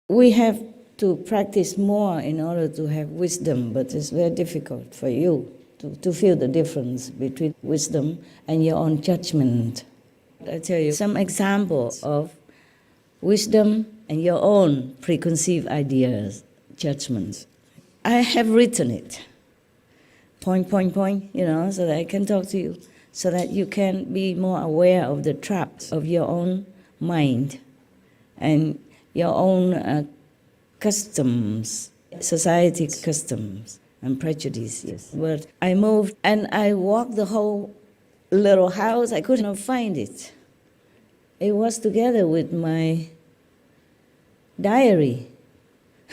We have to practice more in order to have wisdom, but it's very difficult for you to feel the difference between wisdom and your own judgment. I'll tell you some example of wisdom and your own preconceived ideas, judgments. I have written it, point, so that I can talk to you, so that you can be more aware of the traps of your own mind and your own customs, society customs and prejudices. But I moved and I walked the whole little house. I could not find it. It was together with my diary.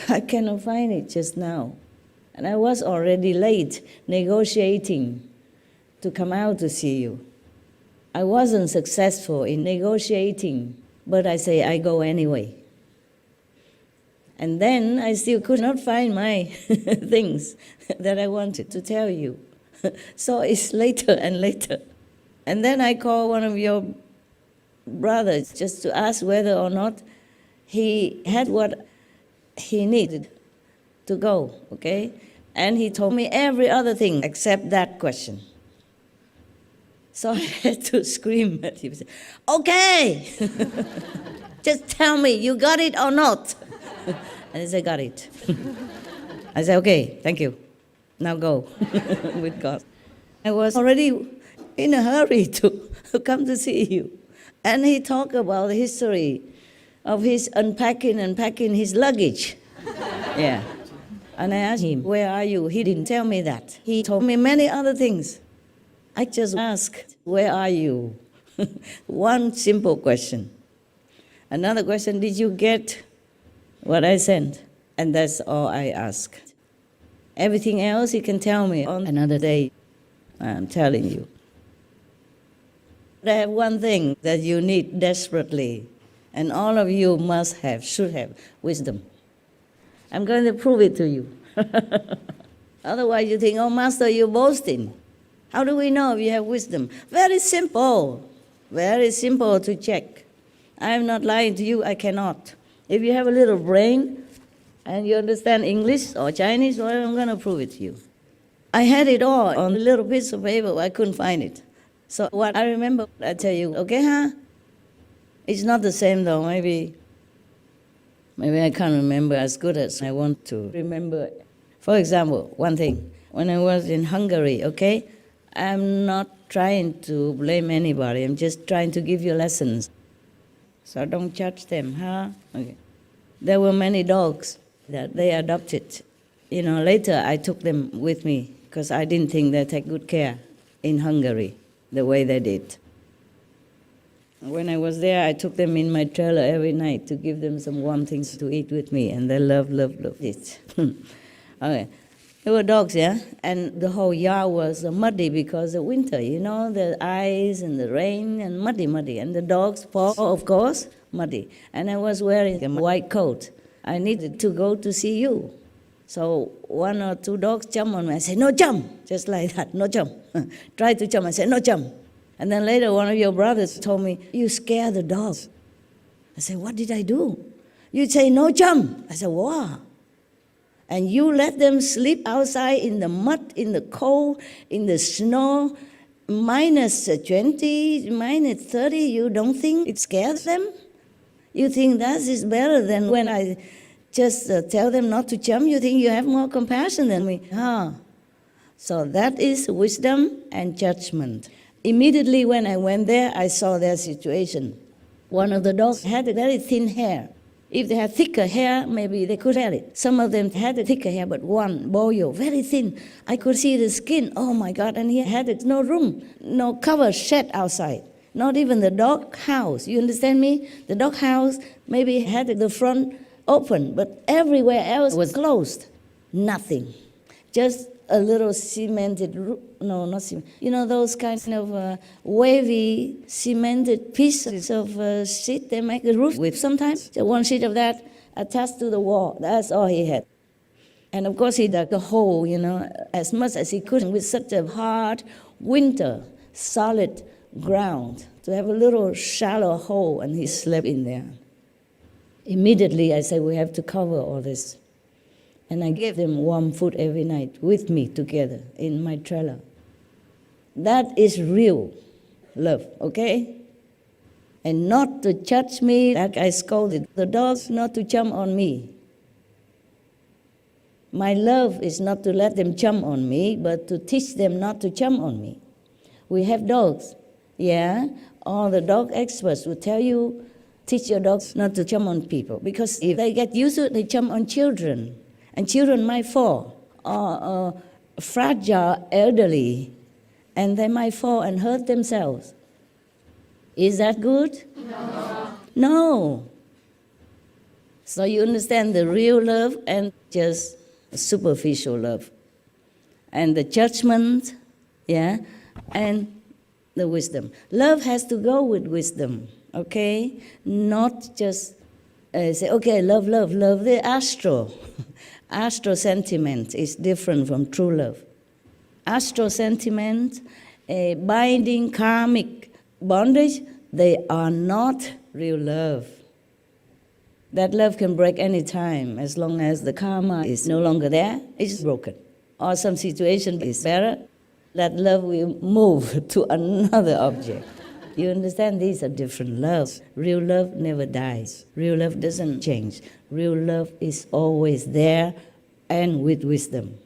I cannot find it just now. And I was already late negotiating to come out to see you. I wasn't successful in negotiating, but I say I go anyway. And then I still could not find my things that I wanted to tell you. So it's later and later. And then I called one of your brothers just to ask whether or not he had what he needed to go, okay? And he told me every other thing except that question. So I had to scream at him, okay, just tell me, you got it or not? And he said, got it. I said, okay, thank you. Now go with God. I was already in a hurry to come to see you. And he talked about the history of his unpacking and packing his luggage. Yeah. And I asked him, where are you? He didn't tell me that. He told me many other things. I just asked, where are you? One simple question. Another question, did you get what I sent? And that's all I asked. Everything else he can tell me on another day. I'm telling you. But I have one thing that you need desperately, and all of you must have, should have, wisdom. I'm going to prove it to you. Otherwise you think, oh, Master, you're boasting. How do we know if you have wisdom? Very simple to check. I'm not lying to you, I cannot. If you have a little brain and you understand English or Chinese, well, I'm going to prove it to you. I had it all on a little piece of paper, but I couldn't find it. So what I remember, I tell you, okay, huh? It's not the same though, maybe I can't remember as good as I want to remember. For example, one thing, when I was in Hungary, okay, I'm not trying to blame anybody, I'm just trying to give you lessons. So don't judge them, huh? Okay. There were many dogs that they adopted. You know, later I took them with me because I didn't think they take good care in Hungary the way they did. When I was there, I took them in my trailer every night to give them some warm things to eat with me, and they loved it. Okay. There were dogs, yeah? And the whole yard was muddy because of winter, you know, the ice and the rain and muddy. And the dogs' paw, of course, muddy. And I was wearing a white coat. I needed to go to see you. So one or two dogs jumped on me. I said, no jump, just like that, no jump. Try to jump. I said, no jump. And then later one of your brothers told me, you scare the dogs. I said, what did I do? You say, no jump. I said, wow. And you let them sleep outside in the mud, in the cold, in the snow, minus 20, minus 30, you don't think it scares them? You think that is better than when I just tell them not to jump? You think you have more compassion than me? Huh? So that is wisdom and judgment. Immediately when I went there, I saw their situation. One of the dogs had a very thin hair. If they had thicker hair, maybe they could have it. Some of them had a thicker hair, but one, boyo, very thin. I could see the skin, oh my God, and he had no room, no cover shed outside. Not even the dog house, you understand me? The dog house maybe had the front open, but everywhere else was closed. Nothing. Just a little cemented roof, no, not cement. You know those kinds of wavy cemented pieces of sheet they make a roof with sometimes? So one sheet of that attached to the wall, that's all he had. And of course he dug a hole, you know, as much as he could with such a hard winter, solid ground, to have a little shallow hole, and he slept in there. Immediately I say, we have to cover all this. And I give them warm food every night with me together in my trailer. That is real love, okay? And not to judge me like I scolded the dogs, not to jump on me. My love is not to let them jump on me, but to teach them not to jump on me. We have dogs, yeah? All the dog experts will tell you, teach your dogs not to jump on people, because if they get used to it, they jump on children, and children might fall, or fragile elderly, and they might fall and hurt themselves. Is that good? No. No. So you understand the real love and just superficial love, and the judgment, yeah, and the wisdom. Love has to go with wisdom, okay? Not just say, okay, love the astral. Astral sentiment is different from true love. Astral sentiment, binding karmic bondage, they are not real love. That love can break any time as long as the karma is no longer there, it's broken. Or some situation is better, that love will move to another object. You understand? These are different loves. Real love never dies. Real love doesn't change. Real love is always there and with wisdom.